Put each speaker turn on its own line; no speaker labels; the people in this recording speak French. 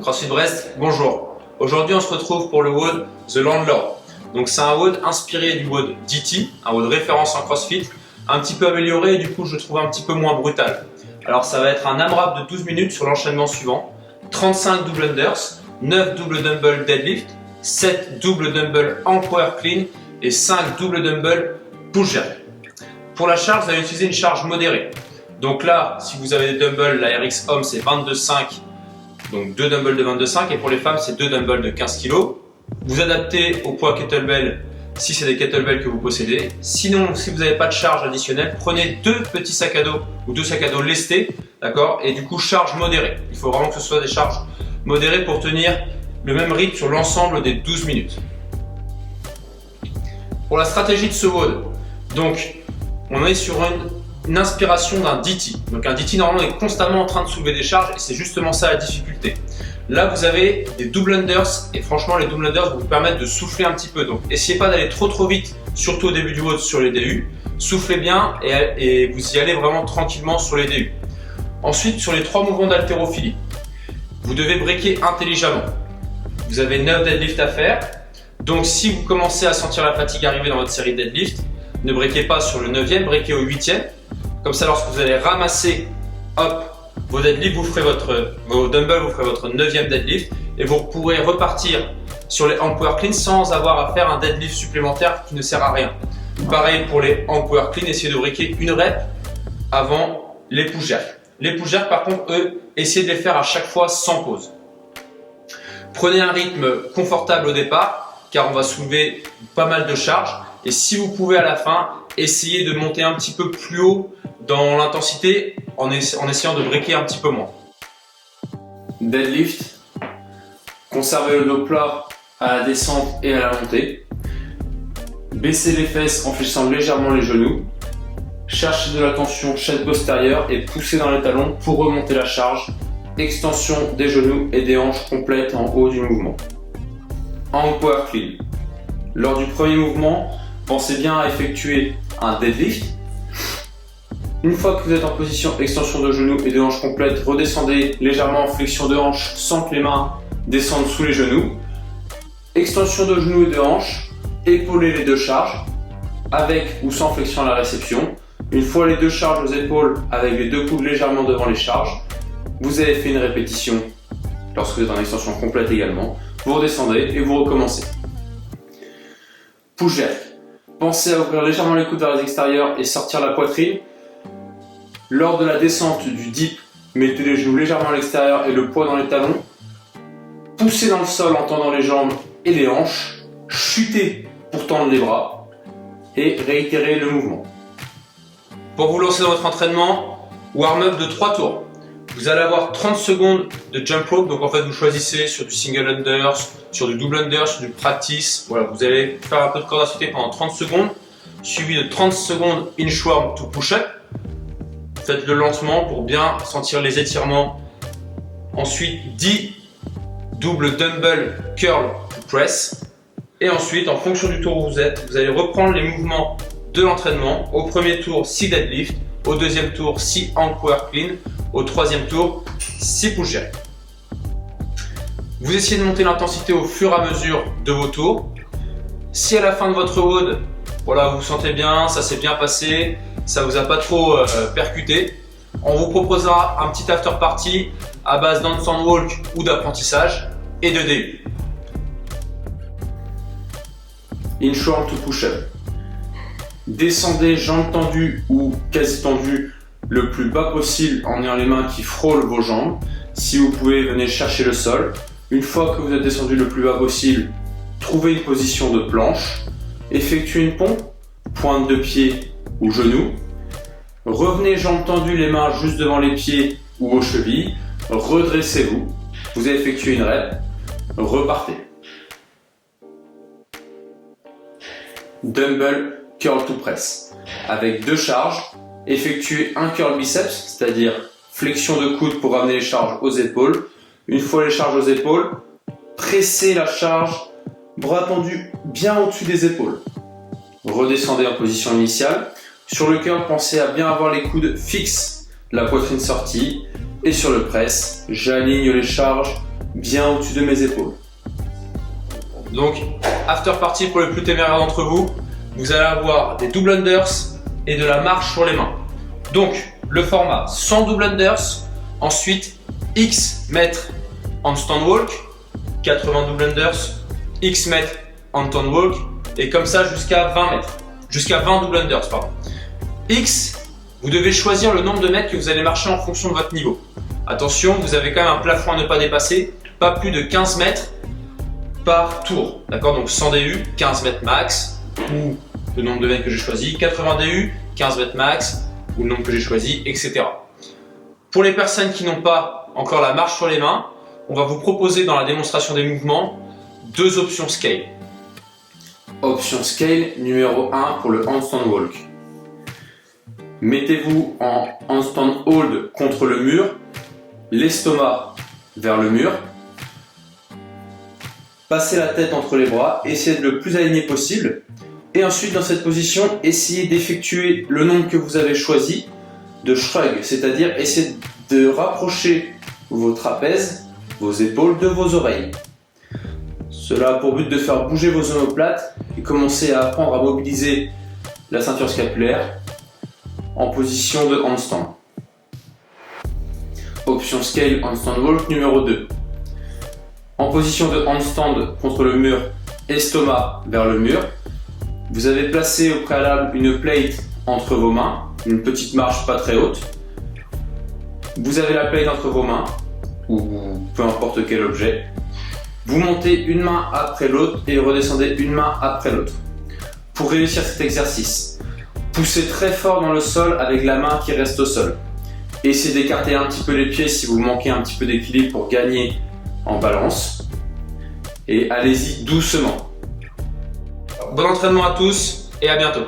CrossFit Brest, bonjour. Aujourd'hui on se retrouve pour le WOD The Landlord. Donc c'est un WOD inspiré du WOD DT, un WOD référence en CrossFit, un petit peu amélioré et du coup je le trouve un petit peu moins brutal. Alors ça va être un AMRAP de 12 minutes sur l'enchaînement suivant, 35 double unders, 9 double dumbbell deadlift, 7 double dumbbell en power clean et 5 double dumbbell push jack. Pour la charge, vous allez utiliser une charge modérée. Donc là, si vous avez des dumbbells, la RX homme c'est 22,5, donc 2 dumbbells de 22,5 et pour les femmes c'est 2 dumbbells de 15 kg. Vous adaptez au poids kettlebell si c'est des kettlebells que vous possédez. Sinon, si vous n'avez pas de charge additionnelle, prenez 2 petits sacs à dos ou 2 sacs à dos lestés, d'accord, et du coup charge modérée. Il faut vraiment que ce soit des charges modérées pour tenir le même rythme sur l'ensemble des 12 minutes. Pour la stratégie de ce WOD, donc on est sur une inspiration d'un DT. Donc un DT normalement est constamment en train de soulever des charges et c'est justement ça la difficulté. Là vous avez des double unders et franchement les double unders vous permettent de souffler un petit peu. Donc essayez pas d'aller trop vite, surtout au début du WOD sur les DU. Soufflez bien et vous y allez vraiment tranquillement sur les DU. Ensuite sur les 3 mouvements d'haltérophilie, vous devez breaker intelligemment. Vous avez 9 deadlifts à faire. Donc si vous commencez à sentir la fatigue arriver dans votre série de deadlift, ne breakez pas sur le 9e, breakez au 8e. Comme ça, lorsque vous allez ramasser vos deadlifts, vos dumbbells, vous ferez votre 9e deadlift et vous pourrez repartir sur les hand power clean sans avoir à faire un deadlift supplémentaire qui ne sert à rien. Pareil pour les hand power clean, essayez de breaker une rep avant les push jacks. Les push jacks, par contre, eux, essayez de les faire à chaque fois sans pause. Prenez un rythme confortable au départ car on va soulever pas mal de charges. Et si vous pouvez à la fin, essayez de monter un petit peu plus haut dans l'intensité en essayant de breaker un petit peu moins. Deadlift, conservez le dos plat à la descente et à la montée. Baissez les fesses en fléchissant légèrement les genoux. Cherchez de la tension chaise postérieure et poussez dans les talons pour remonter la charge. Extension des genoux et des hanches complètes en haut du mouvement. Hand power clean. Lors du premier mouvement, pensez bien à effectuer un deadlift. Une fois que vous êtes en position extension de genoux et de hanches complètes, redescendez légèrement en flexion de hanches sans que les mains descendent sous les genoux. Extension de genoux et de hanches, épaulez les 2 charges, avec ou sans flexion à la réception. Une fois les 2 charges aux épaules avec les 2 coudes légèrement devant les charges, vous avez fait une répétition lorsque vous êtes en extension complète également. Vous redescendez et vous recommencez. Push jack. Pensez à ouvrir légèrement les coudes vers les extérieurs et sortir la poitrine. Lors de la descente du dip, mettez les genoux légèrement à l'extérieur et le poids dans les talons. Poussez dans le sol en tendant les jambes et les hanches. Chutez pour tendre les bras et réitérez le mouvement. Pour vous lancer dans votre entraînement, warm-up de 3 tours. Vous allez avoir 30 secondes de jump rope, donc en fait vous choisissez sur du single unders, sur du double unders, sur du practice. Voilà, vous allez faire un peu de corde à sauter pendant 30 secondes, suivi de 30 secondes inchworm to push-up. Faites le lancement pour bien sentir les étirements. Ensuite 10 double dumbbell curl to press. Et ensuite, en fonction du tour où vous êtes, vous allez reprendre les mouvements de l'entraînement. Au premier tour, 6 deadlift. Au deuxième tour, 6 hand power clean. Au troisième tour, 6 push jack. Vous essayez de monter l'intensité au fur et à mesure de vos tours. Si à la fin de votre WOD, voilà, vous vous sentez bien, ça s'est bien passé, ça vous a pas trop percuté, on vous proposera un petit after party à base d'handstand walk ou d'apprentissage et de DU. Inchworm to push-up. Descendez jambes tendues ou quasi tendues le plus bas possible en ayant les mains qui frôlent vos jambes. Si vous pouvez, venez chercher le sol. Une fois que vous êtes descendu le plus bas possible, trouvez une position de planche. Effectuez une pompe, pointe de pied ou genou. Revenez jambes tendues, les mains juste devant les pieds ou aux chevilles. Redressez-vous. Vous avez effectué une rep. Repartez. Dumbbell curl to press. Avec 2 charges. Effectuez un curl biceps, c'est-à-dire flexion de coude pour ramener les charges aux épaules. Une fois les charges aux épaules, pressez la charge, bras tendus bien au-dessus des épaules. Redescendez en position initiale. Sur le curl, pensez à bien avoir les coudes fixes, la poitrine sortie. Et sur le press, j'aligne les charges
bien au-dessus de mes épaules.
Donc, after party pour les plus téméraires d'entre vous, vous allez avoir des double unders et de la marche sur les mains. Donc, le format sans double unders, ensuite X mètres handstand walk, 80 double unders, X mètres handstand walk, et comme ça jusqu'à 20 mètres, jusqu'à 20 double unders, pardon. X, vous devez choisir le nombre de mètres que vous allez marcher en fonction de votre niveau. Attention, vous avez quand même un plafond à ne pas dépasser, pas plus de 15 mètres par tour, d'accord? Donc 100 DU, 15 mètres max, ou le nombre de mètres que j'ai choisi, 80 DU, 15 mètres max, ou le nombre que j'ai choisi, etc. Pour les personnes qui n'ont pas encore la marche sur les mains, on va vous proposer dans la démonstration des mouvements deux options scale.
Option scale numéro 1 pour le handstand walk. Mettez-vous en handstand hold contre le mur, l'estomac vers le mur. Passez la tête entre les bras, essayez de le plus aligné possible. Et ensuite, dans cette position, essayez d'effectuer le nombre que vous avez choisi de shrug, c'est-à-dire essayez de rapprocher vos trapèzes, vos épaules de vos oreilles. Cela a pour but de faire bouger vos omoplates et commencer à apprendre à mobiliser la ceinture scapulaire en position de handstand. Option scale handstand walk numéro 2. En position de handstand contre le mur, estomac vers le mur. Vous avez placé au préalable une plate entre vos mains, une petite marche pas très haute. Vous avez la plate entre vos mains, ou peu importe quel objet. Vous montez une main après l'autre et redescendez une main après l'autre. Pour réussir cet exercice, poussez très fort dans le sol avec la main qui reste au sol. Essayez d'écarter un petit peu les pieds si vous manquez un petit peu d'équilibre pour gagner en balance. Et allez-y doucement.
Bon entraînement à tous et à bientôt.